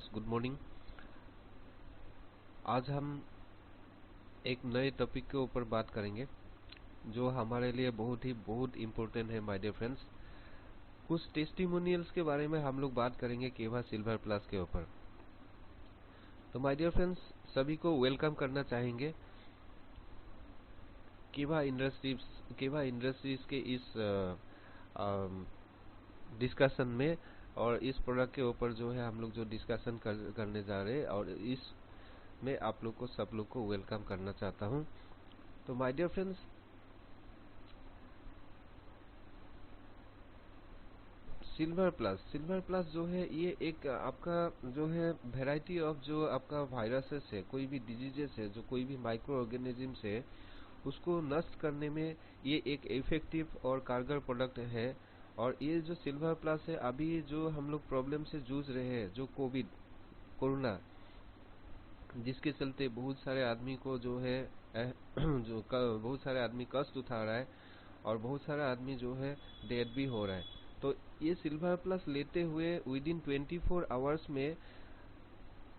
Friends, good morning. आज हम एक नए टॉपिक के ऊपर बात करेंगे जो हमारे लिए बहुत इम्पोर्टेंट है माय डियर फ्रेंड्स। कुछ टेस्टिमोनियल्स के बारे में हम लोग बात करेंगे केवा सिल्वर प्लस के ऊपर। तो माय डियर फ्रेंड्स, सभी को वेलकम करना चाहेंगे केवा इंडस्ट्रीज के इस डिस्कशन में। और इस प्रोडक्ट के ऊपर जो है हम लोग जो डिस्कशन करने जा रहे हैं, और इस मैं आप लोग को सब लोग को वेलकम करना चाहता हूं। तो my dear friends, silver plus जो है ये एक आपका जो है वैरायटी ऑफ जो आपका वायरसेस है, कोई भी डिजीजेस है, जो कोई भी माइक्रो ऑर्गेनिजम्स है, उसको नष्ट करने में ये एक इफेक्टिव और कारगर प्रोडक्ट है। और ये जो सिल्वर प्लस है, अभी जो हम लोग प्रॉब्लम से जूझ रहे हैं, जो कोरोना, जिसके चलते बहुत सारे आदमी को जो है बहुत सारे आदमी कष्ट उठा रहा है, और बहुत सारा आदमी जो है डेड भी हो रहा है। तो ये सिल्वर प्लस लेते हुए विद इन 24 आवर्स में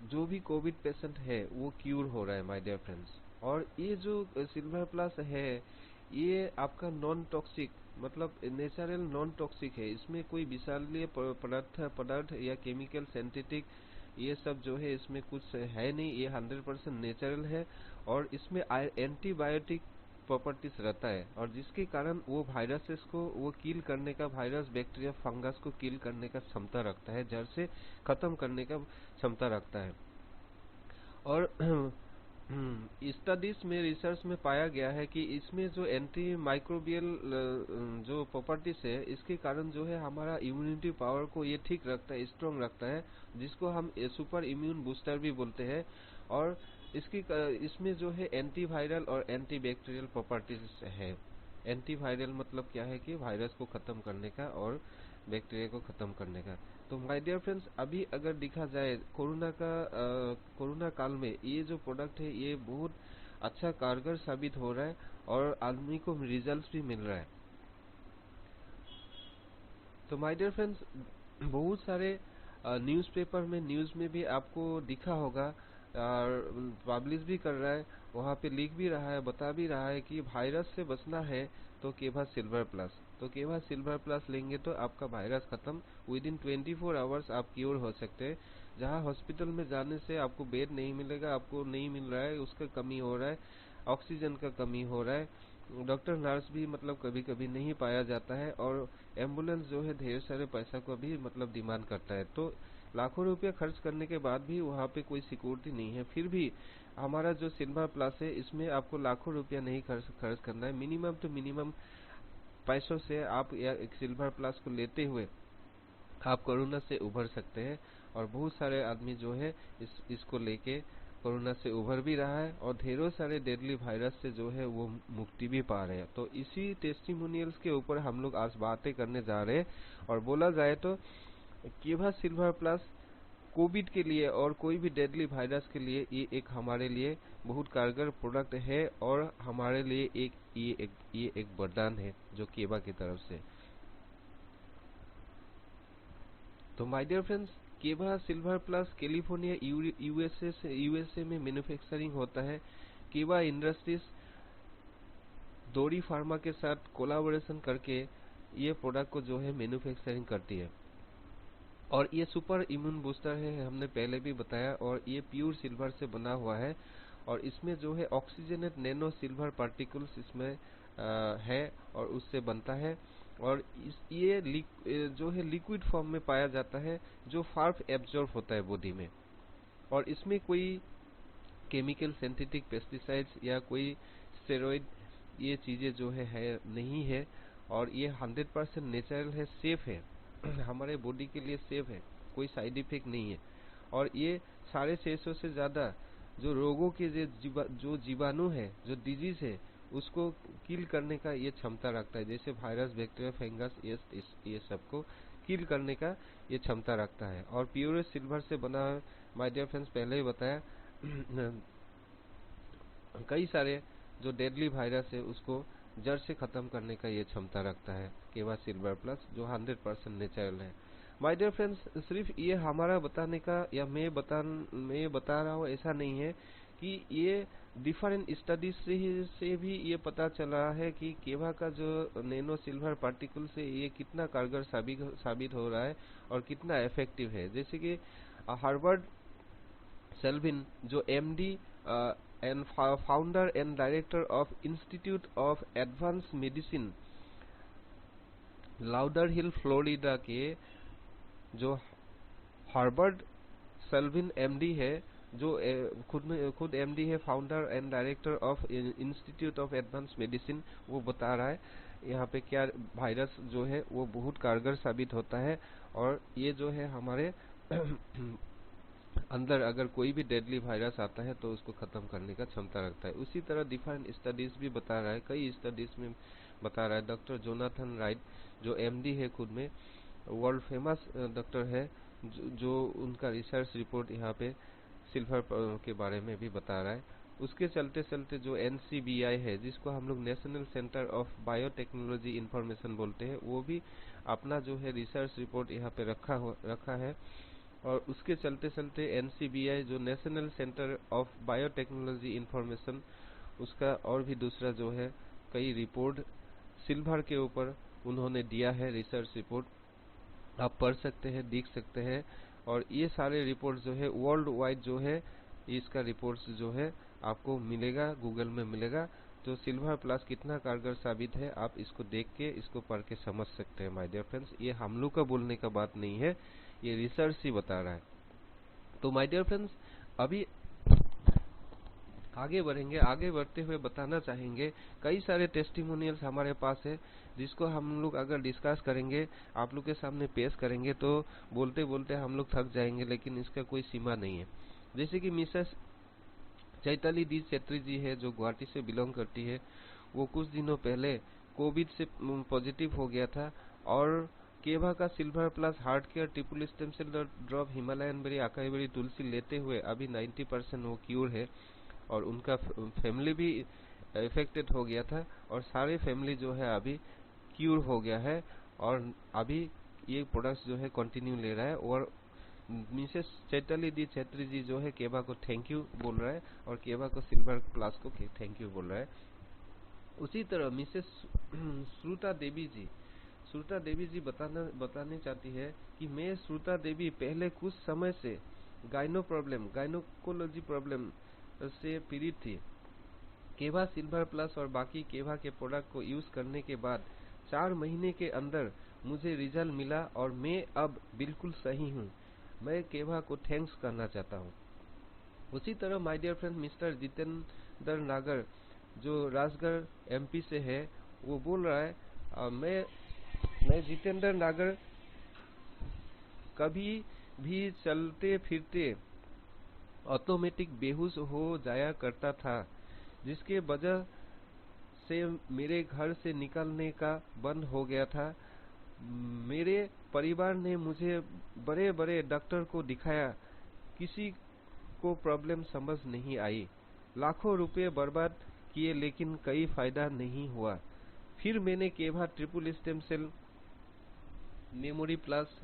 जो भी कोविड पेशेंट है वो क्यूर हो रहा है माय डियर फ्रेंड्स। और ये जो सिल्वर प्लस है, ये आपका नॉन टॉक्सिक, मतलब नेचुरल नॉन टॉक्सिक है। इसमें कोई विषैले पदार्थ या केमिकल सिंथेटिक ये सब जो है इसमें कुछ है नहीं। ये 100% नेचुरल है, और इसमें एंटीबायोटिक प्रॉपर्टीज रहता है, और जिसके कारण वो वायरसेस को वो किल करने का, वायरस बैक्टीरिया फंगस को किल करने का क्षमता रखता है, जड़ से खत्म करने का क्षमता रखता है। और स्टडीज में, रिसर्च में पाया गया है कि इसमें जो एंटी माइक्रोबियल जो प्रॉपर्टीज है, इसके कारण जो है हमारा इम्यूनिटी पावर को ये ठीक रखता है, स्ट्रॉन्ग रखता है, जिसको हम सुपर इम्यून बूस्टर भी बोलते हैं। और इसमें जो है एंटीवायरल और एंटी बैक्टीरियल प्रॉपर्टीज है। एंटीवायरल मतलब क्या है कि वायरस को खत्म करने का, और बैक्टीरिया को खत्म करने का। तो माय डियर फ्रेंड्स, अभी अगर देखा जाए कोरोना काल में ये जो प्रोडक्ट है ये बहुत अच्छा कारगर साबित हो रहा है, और आदमी को रिजल्ट भी मिल रहा है। तो माय डियर फ्रेंड्स, बहुत सारे न्यूज़पेपर में, न्यूज़ में भी आपको दिखा होगा, और पब्लिश भी कर रहा है, वहाँ पे लिख भी रहा है, बता भी रहा है कि वायरस से बचना है तो केवा सिल्वर प्लस। तो केवा सिल्वर प्लस लेंगे तो आपका वायरस खत्म, विद इन 24 आवर्स आप क्योर हो सकते हैं। जहाँ हॉस्पिटल में जाने से आपको बेड नहीं मिलेगा, आपको नहीं मिल रहा है, उसका कमी हो रहा है, ऑक्सीजन का कमी हो रहा है, डॉक्टर नर्स भी मतलब कभी कभी नहीं पाया जाता है, और एम्बुलेंस जो है ढेर सारे पैसा को भी मतलब डिमांड करता है। तो लाखों रुपया खर्च करने के बाद भी वहाँ पे कोई सिक्योरिटी नहीं है। फिर भी हमारा जो सिल्वर प्लस है, इसमें आपको लाखों रुपया नहीं खर्च करना है। मिनिमम टू मिनिमम पैसों से आप एक सिल्वर प्लस को लेते हुए आप कोरोना से उभर सकते हैं। और बहुत सारे आदमी जो है इसको लेके कोरोना से उभर भी रहा है, और ढेरों सारे डेडली वायरस से जो है वो मुक्ति भी पा रहे हैं। तो इसी टेस्टिमोनियल्स के ऊपर हम लोग आज बातें करने जा रहे हैं। और बोला जाए तो केवा सिल्वर प्लस कोविड के लिए और कोई भी डेडली वायरस के लिए ये एक हमारे लिए बहुत कारगर प्रोडक्ट है, और हमारे लिए ये एक वरदान है जो केवा की तरफ से। तो माय डियर फ्रेंड्स, केवा सिल्वर प्लस कैलिफोर्निया यूएसए में मैन्युफैक्चरिंग होता है। केवा इंडस्ट्रीज डोरी फार्मा के साथ कोलैबोरेशन करके ये प्रोडक्ट को जो है मैन्युफैक्चरिंग करती है। और ये सुपर इम्यून बूस्टर है, हमने पहले भी बताया, और ये प्योर सिल्वर से बना हुआ है। और इसमें जो है ऑक्सीजनेट नैनो सिल्वर पार्टिकल्स इसमें है, और उससे बनता है। और जो है लिक्विड फॉर्म में पाया जाता है, जो फास्ट एब्जॉर्ब होता है बॉडी में। और इसमें कोई केमिकल सिंथेटिक पेस्टिसाइड्स या कोई स्टेरॉइड ये चीजें जो है नहीं है। और ये 100% नेचुरल है, सेफ है, हमारे बॉडी के लिए सेफ है, कोई साइड इफेक्ट नहीं है। और ये 650 से ज्यादा जो रोगों के जो जीवाणु है, जो डिजीज है, उसको किल करने का ये क्षमता रखता है। जैसे वायरस, बैक्टीरिया, फंगस, ये सबको किल करने का ये क्षमता रखता है। और प्योर सिल्वर से बना, माय डियर फ्रेंड्स, पहले ही बताया, कई सारे जो डेडली वायरस है उसको जड़ से खत्म करने का ये क्षमता रखता है केवा सिल्वर प्लस, जो 100% नेचुरल है। माय डियर फ्रेंड्स, सिर्फ ये हमारा बताने का या मैं बता रहा हूँ ऐसा नहीं है कि ये डिफरेंट स्टडीज से भी ये पता चला है कि केवा का जो नैनो सिल्वर पार्टिकल से ये कितना कारगर साबित हो रहा है और कितना इफेक्टिव है। जैसे कि हार्वर्ड सेल्विन जो MD and founder and director of institute of advance medicine louder hill Florida के जो हार्वर्ड सेल्विन एमडी है, जो खुद एमडी है, founder and director of institute of advance medicine, वो बता रहा है यहाँ पे क्या वायरस जो है वो बहुत कारगर साबित होता है और ये जो है हमारे अंदर अगर कोई भी डेडली वायरस आता है तो उसको खत्म करने का क्षमता रखता है। उसी तरह डिफरेंट स्टडीज भी बता रहा है, कई स्टडीज में बता रहा है। डॉक्टर जोनाथन राइट जो एमडी है, खुद में वर्ल्ड फेमस डॉक्टर है, जो उनका रिसर्च रिपोर्ट यहाँ पे सिल्वर के बारे में भी बता रहा है। उसके चलते चलते जो एनसीबीआई है, जिसको हम लोग national centre of biotechnology information बोलते हैं, वो भी अपना जो है रिसर्च रिपोर्ट यहाँ पे रखा है। और उसके चलते चलते एनसीबीआई जो national centre of biotechnology information, उसका और भी दूसरा जो है कई रिपोर्ट सिल्वर के ऊपर उन्होंने दिया है रिसर्च रिपोर्ट, आप पढ़ सकते हैं, देख सकते हैं। और ये सारे रिपोर्ट जो है वर्ल्ड वाइड जो है इसका रिपोर्ट्स जो है आपको मिलेगा, गूगल में मिलेगा। तो सिल्वर प्लस कितना कारगर साबित है आप इसको देख के, इसको पढ़ के समझ सकते हैं माय डियर फ्रेंड्स। ये हम लोग का बोलने का बात नहीं है, ये रिसर्च ही बता रहा है। तो माय डियर फ्रेंड्स, अभी आगे बढ़ेंगे, आगे बढ़ते हुए बताना चाहेंगे कई सारे टेस्टिमोनियल्स हमारे पास है, जिसको हम लोग अगर डिस्कस करेंगे, आप लोग के सामने पेश करेंगे तो बोलते बोलते हम लोग थक जाएंगे, लेकिन इसका कोई सीमा नहीं है। जैसे कि मिसेस चैताली दी छेत्री जी है, जो गुवाहाटी से बिलोंग करती है, वो कुछ दिनों पहले कोविड से पॉजिटिव हो गया था और केवा का silver plus heart care triple stem cell drop Himalayan berry acai berry tulsi लेते हुए अभी 90% वो क्यूर है। और उनका फैमिली भी इफेक्टेड हो गया था और सारे फैमिली जो है अभी क्यूर हो गया है और अभी ये प्रोडक्ट्स जो है कंटिन्यू ले रहा है। और मिसेस चैताली दी छेत्री जी जो है केवा को थैंक यू बोल रहा है और केवा को सिल्वर प्लस को थैंक यू बोल रहा है। उसी तरह मिसेस श्रुता देवी जी बताने चाहती है कि मैं श्रुता देवी पहले कुछ समय से गायनोकोलॉजी प्रॉब्लम से पीड़ित थी। केवा सिल्वर प्लस और बाकी केवा के प्रोडक्ट को यूज करने के बाद 4 महीने के अंदर मुझे रिजल्ट मिला और मैं अब बिल्कुल सही हूँ। मैं केवा को थैंक्स करना चाहता हूँ। उसी तरह my dear friend mister Jitendra Nagar जो राजगढ़ एमपी से है, वो बोल रहा है मैं जितेंद्र नागर कभी भी चलते फिरते ऑटोमेटिक बेहोश हो जाया करता था, जिसके वजह से मेरे घर से निकलने का बंद हो गया था। मेरे परिवार ने मुझे बड़े बड़े डॉक्टर को दिखाया, किसी को प्रॉब्लम समझ नहीं आई। लाखों रुपए बर्बाद किए लेकिन कोई फायदा नहीं हुआ। फिर मैंने Keva triple stem cell memory plus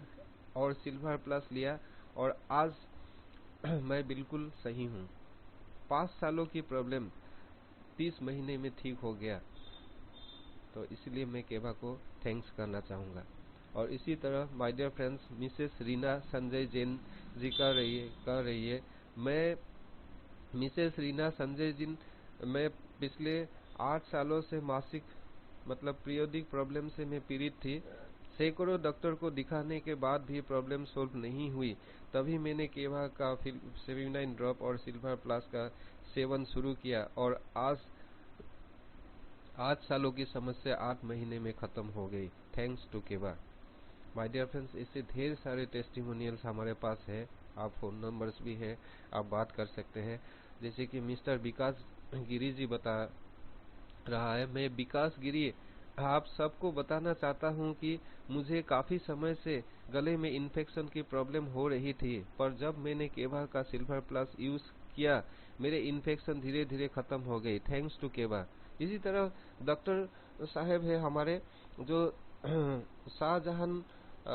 और सिल्वर प्लस लिया और आज मैं बिल्कुल सही हूँ। 5 सालों की प्रॉब्लम 30 महीने में ठीक हो गया। तो इसलिए मैं केवा को थैंक्स करना चाहूँगा। और इसी तरह my dear friends Mrs Reena Sanjay Jain ji कह रही है मैं मिसेस रीना संजय जी, मैं पिछले 8 सालों से मासिक मतलब पीरियोडिक प्रॉब्लम से मैं पीड़ित थी। सैकड़ों डॉक्टर को दिखाने के बाद भी प्रॉब्लम सोल्व नहीं हुई। तभी मैंने केवा का 79 ड्रॉप और सिल्वर प्लस का सेवन शुरू किया और आज 8 सालों की समस्या 8 महीने में खत्म हो गई, थैंक्स टू केवा। माय डियर फ्रेंड्स, इससे ढेर सारे टेस्टिमोनियल्स हमारे पास है, आप फोन नंबर्स भी है, आप बात कर सकते हैं। जैसे कि मिस्टर विकास गिरी जी बता रहा है, मैं विकास गिरी आप सबको बताना चाहता हूं कि मुझे काफी समय से गले में इन्फेक्शन की प्रॉब्लम हो रही थी, पर जब मैंने केवा का सिल्वर प्लस यूज किया मेरे इन्फेक्शन धीरे धीरे खत्म हो गई, थैंक्स टू केवा। इसी तरह डॉक्टर साहब है हमारे जो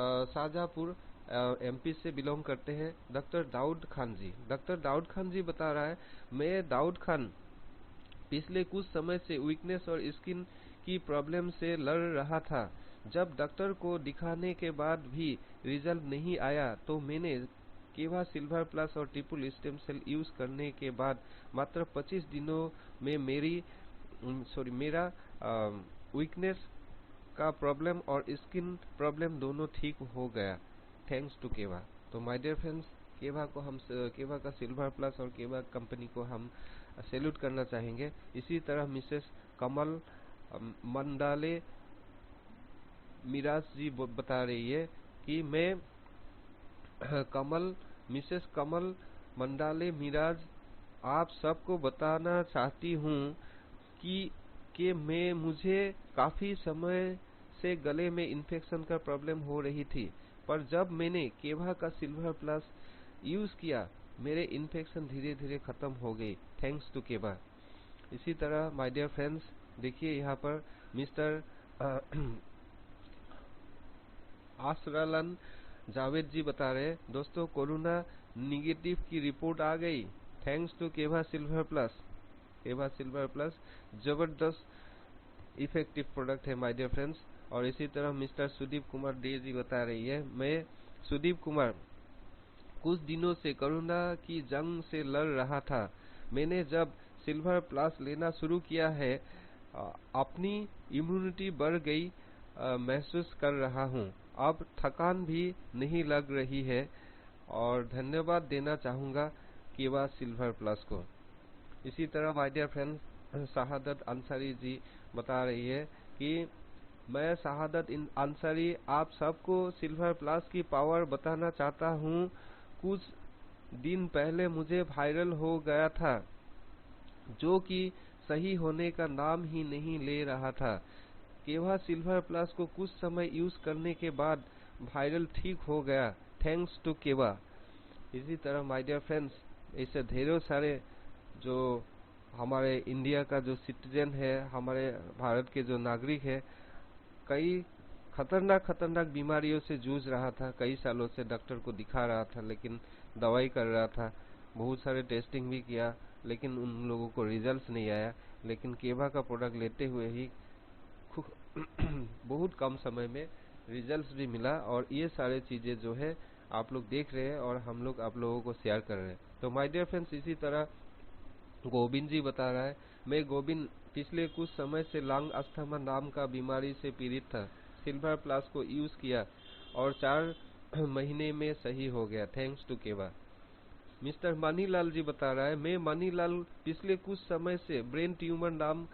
शाहजहांपुर एमपी से बिलोंग करते हैं, डॉक्टर दाऊद खान जी। डॉक्टर दाऊद खान जी बता रहा है, मैं दाऊद खान पिछले कुछ समय से वीकनेस और स्किन की प्रॉब्लम से लड़ रहा था। जब डॉक्टर को दिखाने के बाद भी रिजल्ट नहीं आया तो मैंने केवा सिल्वर प्लस और ट्रिपल स्टेम सेल यूज करने के बाद मात्र 25 दिनों में मेरा वीकनेस का प्रॉब्लम और स्किन प्रॉब्लम दोनों ठीक हो गया, थैंक्स टू केवा। तो माय डियर फ्रेंड्स, केवा का सिल्वर प्लस और केवा कंपनी को हम सैल्यूट करना चाहेंगे। इसी तरह मिसेस कमल मंडाले मिराज जी बता रही है कि मैं मिसेस कमल मंडाले मिराज आप सबको बताना चाहती हूँ कि मुझे काफी समय से गले में इन्फेक्शन का प्रॉब्लम हो रही थी, पर जब मैंने केवा का सिल्वर प्लस यूज किया मेरे इन्फेक्शन धीरे धीरे खत्म हो गई, थैंक्स टू केवा। इसी तरह माय डियर फ्रेंड्स, देखिए यहाँ पर मिस्टर आसरालन जावेद जी बता रहे हैं, दोस्तों कोरोना निगेटिव की रिपोर्ट आ गई, thanks to Keva silver plus. केवा सिल्वर प्लस जबरदस्त इफेक्टिव प्रोडक्ट है माय डियर फ्रेंड्स। और इसी तरह मिस्टर सुदीप कुमार डे जी बता रही है, मैं सुदीप कुमार कुछ दिनों से कोरोना की जंग से लड़ रहा था। मैंने जब सिल्वर प्लस लेना शुरू किया है अपनी इम्यूनिटी बढ़ गई महसूस कर रहा हूँ, अब थकान भी नहीं लग रही है और धन्यवाद देना चाहूँगा केवा सिल्वर प्लस को। इसी तरह माय डियर फ्रेंड्स, शहादत अंसारी जी बता रही है कि मैं शहादत अंसारी आप सबको सिल्वर प्लस की पावर बताना चाहता हूँ। कुछ दिन पहले मुझे वायरल हो गया था जो कि सही होने का नाम ही नहीं ले रहा था। केवा सिल्वर प्लस को कुछ समय यूज करने के बाद वायरल ठीक हो गया, थैंक्स टू केवा। इसी तरह माय डियर फ्रेंड्स, ऐसे ढेरों सारे जो हमारे इंडिया का जो सिटीजन है, हमारे भारत के जो नागरिक है, कई खतरनाक बीमारियों से जूझ रहा था, कई सालों से डॉक्टर को दिखा रहा था लेकिन दवाई कर रहा था, बहुत सारे टेस्टिंग भी किया लेकिन उन लोगों को रिजल्ट नहीं आया। लेकिन केवा का प्रोडक्ट लेते हुए ही बहुत कम समय में रिजल्ट्स भी मिला और ये सारे चीजें जो है आप लोग देख रहे हैं और हम लोग आप लोगों को शेयर कर रहे हैं। तो माय डियर फ्रेंड्स, इसी तरह गोविंद जी बता रहा है, मैं गोविंद पिछले कुछ समय से लंग अस्थमा नाम का बीमारी से पीड़ित था। सिल्वर प्लस को यूज किया और 4 महीने में सही हो गया, थैंक्स टू केवा। मिस्टर मनीलाल जी बता रहा है, मैं मनीलाल पिछले कुछ समय से ब्रेन ट्यूमर नाम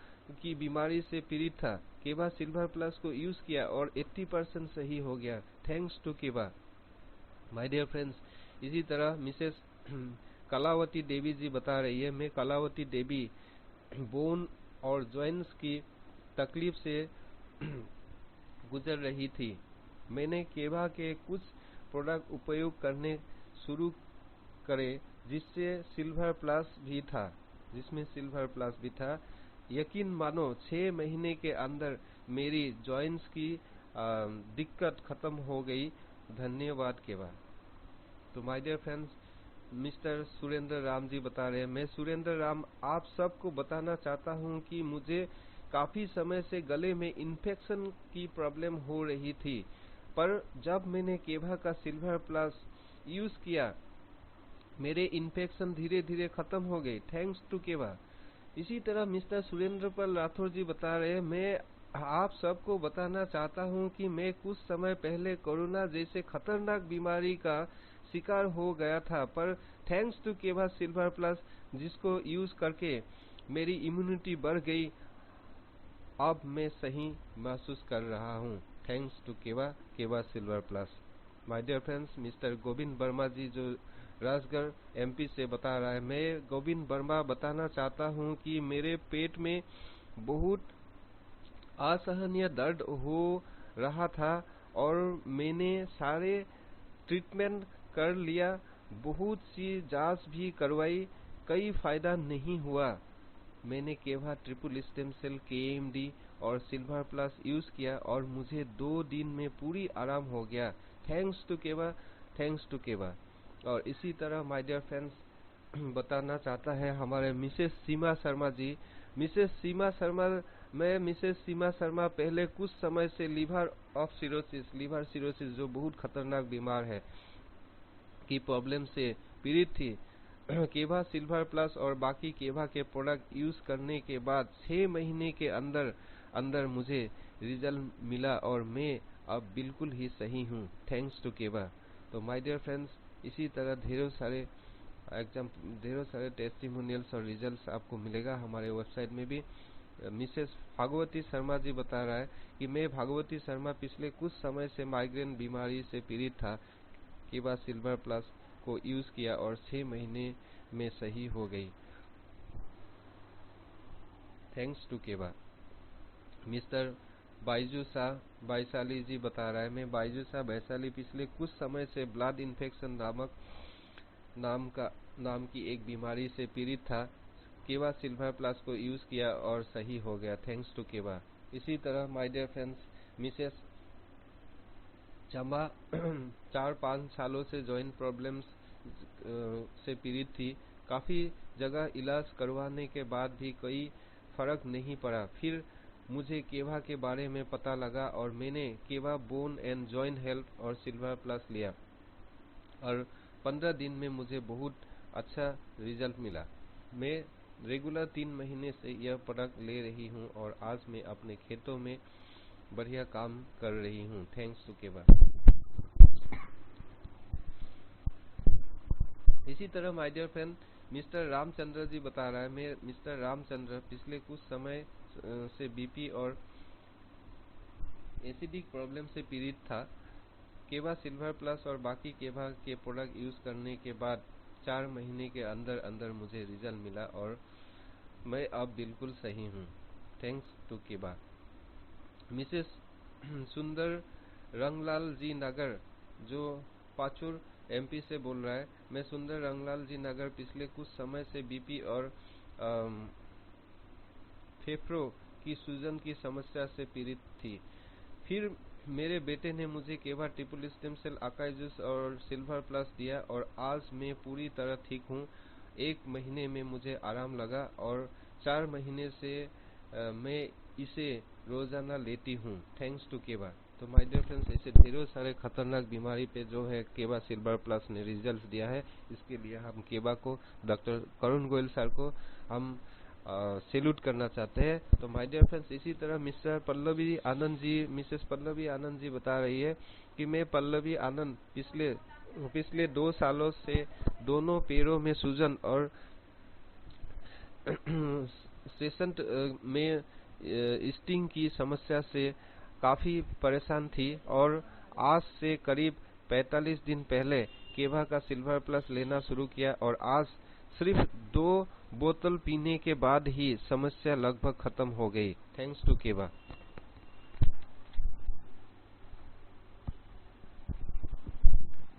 की बीमारी से पीड़ित था। केवा सिल्वर प्लस को यूज किया और 80% सही हो गया, थैंक्स टू केवा। माय डियर फ्रेंड्स, इसी तरह मिसेस कलावती देवी जी बता रही है, मैं कलावती देवी बोन और जॉइंट्स की तकलीफ से गुजर रही थी। मैंने केवा के कुछ प्रोडक्ट उपयोग करने शुरू करे जिसमें सिल्वर प्लस भी था। यकीन मानो 6 महीने के अंदर मेरी जॉइंट्स की दिक्कत खत्म हो गई, धन्यवाद केवा। तो my dear friends, Mr Surendra Ram ji बता रहे हैं, मैं सुरेंद्र राम आप सबको बताना चाहता हूं कि मुझे काफी समय से गले में इन्फेक्शन की प्रॉब्लम हो रही थी, पर जब मैंने केवा का सिल्वर प्लस यूज किया मेरे इन्फेक्शन धीरे धीरे खत्म हो गए, थैंक्स टू केवा। इसी तरह मिस्टर सुरेंद्र पाल राठौर जी बता रहे हैं, मैं आप सबको बताना चाहता हूं कि मैं कुछ समय पहले कोरोना जैसे खतरनाक बीमारी का शिकार हो गया था, पर thanks to Keva silver plus जिसको यूज करके मेरी इम्यूनिटी बढ़ गई, अब मैं सही महसूस कर रहा हूं, thanks to Keva silver plus. My dear friends, Mr Govind Verma ji जो राजगढ़ एमपी से बता रहा है, मैं गोविंद वर्मा बताना चाहता हूं कि मेरे पेट में बहुत असहनीय दर्द हो रहा था और मैंने सारे ट्रीटमेंट कर लिया, बहुत सी जांच भी करवाई, कई फायदा नहीं हुआ। मैंने केवा ट्रिपल स्टेम सेल केएमडी और सिल्वर प्लस यूज किया और मुझे 2 दिन में पूरी आराम हो गया, थैंक्स टू केवा थैंक्स टू केबा। और इसी तरह माय डियर फ्रेंड्स बताना चाहता है हमारे मिसेस सीमा शर्मा जी। मिसेस सीमा शर्मा मिसेस सीमा शर्मा पहले कुछ समय से लीवर सिरोसिस जो बहुत खतरनाक बीमार है की प्रॉब्लम से पीड़ित थी। केबा सिल्वर प्लस और बाकी केबा के प्रोडक्ट यूज करने के बाद 6 महीने के अंदर अंदर मुझे रिजल्ट मिला और मैं अब बिल्कुल ही सही हूँ, थैंक्स टू केबा। तो माय डियर फ्रेंड्स इसी तरह ढेरों सारे टेस्टिमोनियल्स और रिजल्ट्स आपको मिलेगा हमारे वेबसाइट में भी। मिसेस भागवती शर्मा जी बता रहा है कि मैं भागवती शर्मा पिछले कुछ समय से माइग्रेन बीमारी से पीड़ित था। केबा सिल्वर प्लस को यूज किया और 6 महीने में सही हो गई, thanks to Keva. Mr Baiju Shah Vaishali ji बता रहा है मैं बाइजू शाह वैशाली पिछले कुछ समय से ब्लड इन्फेक्शन नाम की एक बीमारी से पीड़ित था। केबा सिल्वर प्लस को यूज किया और सही हो गया, थैंक्स टू केबा। इसी तरह my dear friends Mrs Chamba 4-5 सालों से जॉइंट प्रॉब्लम्स से पीड़ित थी। काफी जगह इलाज करवाने के बाद भी कोई फर्क नहीं पड़ा। फिर मुझे केबा के बारे में पता लगा और मैंने केबा बोन एंड जॉइंट हेल्थ और सिल्वर प्लस लिया और 15 दिन में मुझे बहुत अच्छा रिजल्ट मिला। मैं रेगुलर 3 महीने से यह प्रोडक्ट ले रही हूँ और आज मैं अपने खेतों में बढ़िया काम कर रही हूँ, थैंक्स टू केबा। इसी तरह my dear friend Mr Ramchandra ji बता रहा है मैं मिस्टर रामचंद्र पिछले कुछ समय से बीपी और एसिडिक प्रॉब्लम से पीड़ित था। केबा सिल्वर प्लस और बाकी केबा के प्रोडक्ट यूज करने के बाद 4 महीने के अंदर अंदर मुझे रिजल्ट मिला और मैं अब बिल्कुल सही हूँ, थैंक्स टू केबा। मिसेस सुंदर रंगलाल जी नगर जो पाचुर एमपी से बोल रहा है मैं सुंदर रंगलाल जी नगर पिछले कुछ समय से बीपी और फेफड़ों की सूजन की समस्या से पीड़ित थी। फिर मेरे बेटे ने मुझे Keva triple stem cell acai juice और सिल्वर प्लस दिया और आज मैं पूरी तरह ठीक हूँ। 1 महीने में मुझे आराम लगा और 4 महीने से मैं इसे रोजाना लेती हूँ, थैंक्स टू केबा। तो माय डियर फ्रेंड्स ऐसे ढेरों सारे खतरनाक बीमारी पे जो है केबा सिल्वर प्लस ने रिजल्ट दिया है। इसके लिए हम केबा को डॉक्टर करुण गोयल सर को हम सैल्यूट करना चाहते हैं। तो माय डियर फ्रेंड्स इसी तरह मिस्टर पल्लवी आनंद जी मिसेस पल्लवी आनंद जी बता रही है कि मैं पल्लवी आनंद पिछले 2 सालों से दोनों पैरों में सूजन और सेशन में स्टिंग की समस्या से काफी परेशान थी और आज से करीब 45 दिन पहले केबा का सिल्वर प्लस लेना शुरू किया और आज सिर्फ 2 बोतल पीने के बाद ही समस्या लगभग खत्म हो गई, थैंक्स टू केबा।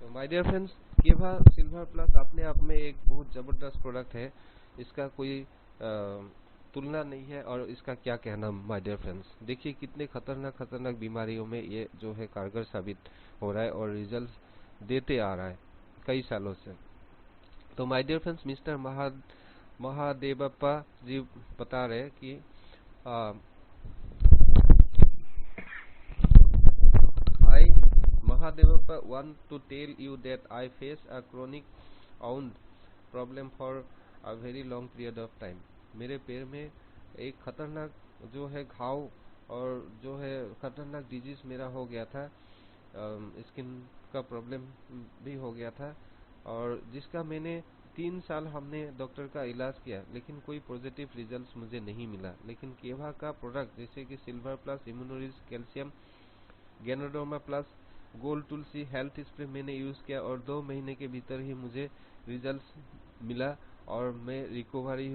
तो my dear friends Keva silver plus अपने आप में एक बहुत जबरदस्त प्रोडक्ट है, इसका कोई तुलना नहीं है और इसका क्या कहना माय डियर फ्रेंड्स। देखिए कितने खतरनाक बीमारियों में ये जो है कारगर साबित हो रहा है और रिजल्ट देते आ रहा है कई सालों से। तो my dear friends Mr Mahadevappa ji बता रहे कि I Mahadevappa want to tell you that I face a chronic wound problem for a very long period of time। मेरे पैर में एक खतरनाक जो है घाव और जो है खतरनाक डिजीज मेरा हो गया था, स्किन का प्रॉब्लम भी हो गया था और जिसका मैंने 3 साल हमने डॉक्टर का इलाज किया लेकिन कोई पॉजिटिव रिजल्ट्स मुझे नहीं मिला। लेकिन केबा का प्रोडक्ट जैसे कि सिल्वर प्लस, इम्यूनोरिज, calcium, ganoderma plus, gold tulsi health spray मैंने यूज किया और 2 महीने के भीतर ही मुझे रिजल्ट मिला और मैं रिकवरी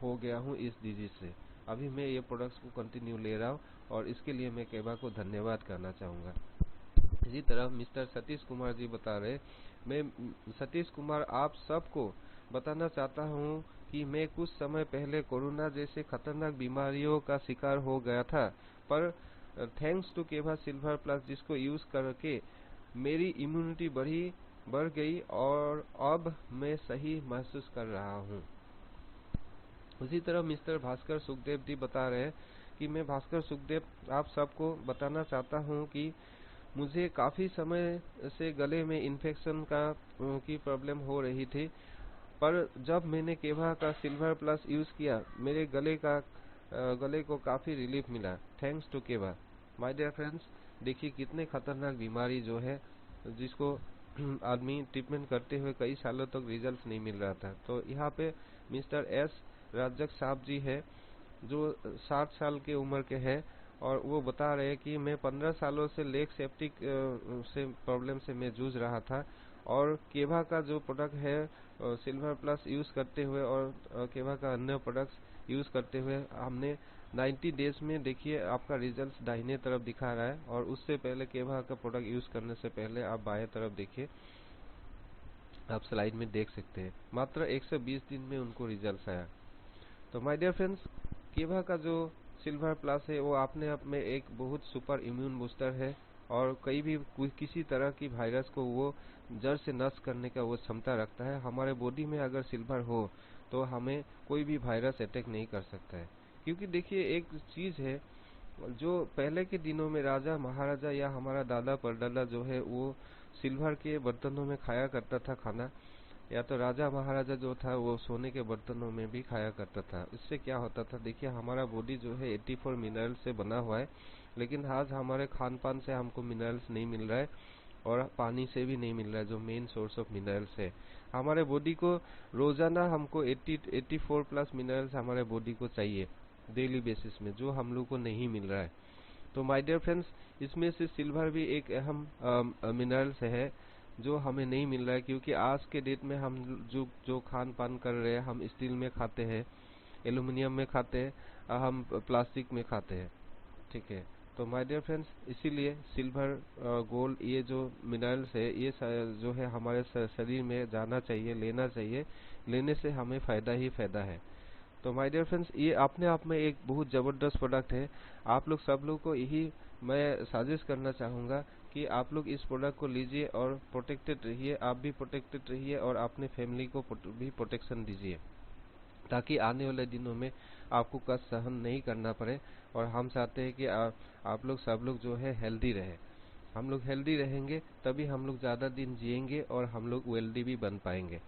हो गया हूँ इस डिजीज से। अभी मैं ये प्रोडक्ट्स को कंटिन्यू ले रहा हूँ और इसके लिए मैं केबा को धन्यवाद करना चाहूँगा। इसी तरह मिस्टर सतीश कुमार जी बता रहे मैं सतीश कुमार आप सबको बताना चाहता हूँ कि मैं कुछ समय पहले कोरोना जैसे खतरनाक बीमारियों का शिकार हो गया था, पर थैंक्स टू केबा सिल्वर प्लस जिसको यूज करके मेरी इम्यूनिटी बढ़ी, बढ़ गई और अब मैं सही महसूस कर रहा हूँ। उसी तरह मिस्टर भास्कर सुखदेव जी बता रहे हैं कि मैं भास्कर सुखदेव आप सबको बताना चाहता हूँ कि मुझे काफी समय से गले में इन्फेक्शन की प्रॉब्लम हो रही थी, पर जब मैंने केवा का सिल्वर प्लस यूज किया मेरे गले को काफी रिलीफ मिला। थैंक्स टू केवा। माय डियर फ्रेंड्स, देखिए कितने खतरनाक बीमारी जो है जिसको आदमी ट्रीटमेंट करते हुए कई सालों तक रिजल्ट नहीं मिल रहा था। तो यहाँ पे मिस्टर एस राजक साहब जी है जो 60 साल की उम्र के हैं और वो बता रहे हैं कि मैं 15 सालों से लेग सेप्टिक से प्रॉब्लम से मैं जूझ रहा था और केवा का जो प्रोडक्ट है सिल्वर प्लस यूज करते हुए और केवा का अन्य प्रोडक्ट्स यूज करते हुए हमने 90 डेज में देखिए आपका रिजल्ट दाहिने तरफ दिखा रहा है और उससे पहले केवा का प्रोडक्ट यूज करने से पहले आप बाएं तरफ देखिए, आप स्लाइड में देख सकते हैं मात्र 120 दिन में उनको रिजल्ट आया। तो माय डियर फ्रेंड्स, केवा का जो सिल्वर प्लस है वो अपने आप में एक बहुत सुपर इम्यून बूस्टर है और कई भी किसी तरह की वायरस को वो जड़ से नष्ट करने का वो क्षमता रखता है। हमारे बॉडी में अगर सिल्वर हो तो हमें कोई भी वायरस अटैक नहीं कर सकता है, क्योंकि देखिए एक चीज है जो पहले के दिनों में राजा महाराजा या हमारा दादा परदादा जो है वो सिल्वर के बर्तनों में खाया करता था खाना, या तो राजा महाराजा जो था वो सोने के बर्तनों में भी खाया करता था। इससे क्या होता था, देखिए हमारा बॉडी जो है 84 मिनरल से बना हुआ है, लेकिन आज हमारे खान पान से हमको मिनरल्स नहीं मिल रहा है और पानी से भी नहीं मिल रहा है जो मेन सोर्स ऑफ मिनरल्स है। हमारे बॉडी को रोजाना हमको 84 प्लस मिनरल्स हमारे बॉडी को चाहिए डेली बेसिस में, जो हम लोग को नहीं मिल रहा है। तो माय डियर फ्रेंड्स, इसमें से सिल्वर भी एक अहम मिनरल्स है जो हमें नहीं मिल रहा है, क्योंकि आज के डेट में हम जो खान पान कर रहे हैं, हम स्टील में खाते हैं, एल्यूमिनियम में खाते हैं, हम प्लास्टिक में खाते हैं, ठीक है। तो माय डियर फ्रेंड्स, इसीलिए सिल्वर गोल्ड ये जो मिनरल्स है ये जो है हमारे शरीर में जाना चाहिए, लेना चाहिए, लेने से हमें फायदा ही फायदा है। तो माय डियर फ्रेंड्स, ये अपने आप में एक बहुत जबरदस्त प्रोडक्ट है। आप लोग सब लोग को यही मैं सजेस्ट करना चाहूंगा कि आप लोग इस प्रोडक्ट को लीजिए और प्रोटेक्टेड रहिए, आप भी प्रोटेक्टेड रहिए और अपने फैमिली को भी प्रोटेक्शन दीजिए, ताकि आने वाले दिनों में आपको कष्ट सहन नहीं करना पड़े। और हम चाहते हैं कि आप लोग सब लोग जो है हेल्दी रहे। हम लोग हेल्दी रहेंगे तभी हम लोग ज्यादा दिन जिएंगे और हम लोग वेल्दी भी बन पाएंगे।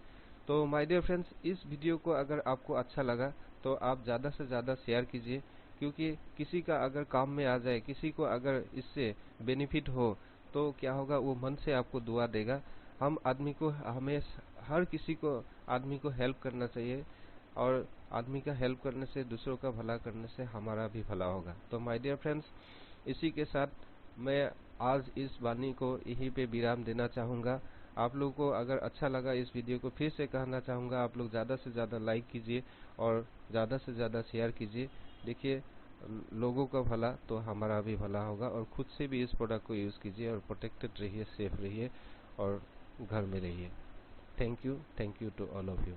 तो माय डियर फ्रेंड्स, इस वीडियो को अगर आपको अच्छा लगा तो आप ज्यादा से ज्यादा शेयर कीजिए, क्योंकि किसी का अगर काम में आ जाए, किसी को अगर इससे बेनिफिट हो तो क्या होगा, वो मन से आपको दुआ देगा। हमें हर किसी को आदमी को हेल्प करना चाहिए और आदमी का हेल्प करने से, दूसरों का भला करने से हमारा भी भला होगा। तो माय डियर फ्रेंड्स, इसी के साथ मैं आज इस वाणी को यहीं पे विराम देना चाहूंगा। आप लोगों को अगर अच्छा लगा इस वीडियो को, फिर से कहना चाहूंगा आप लोग ज्यादा से ज्यादा लाइक कीजिए और ज्यादा से ज्यादा शेयर कीजिए। देखिए लोगों का भला तो हमारा भी भला होगा, और खुद से भी इस प्रोडक्ट को यूज कीजिए और प्रोटेक्टेड रहिए, सेफ रहिए और घर में रहिए। Thank you to all of you.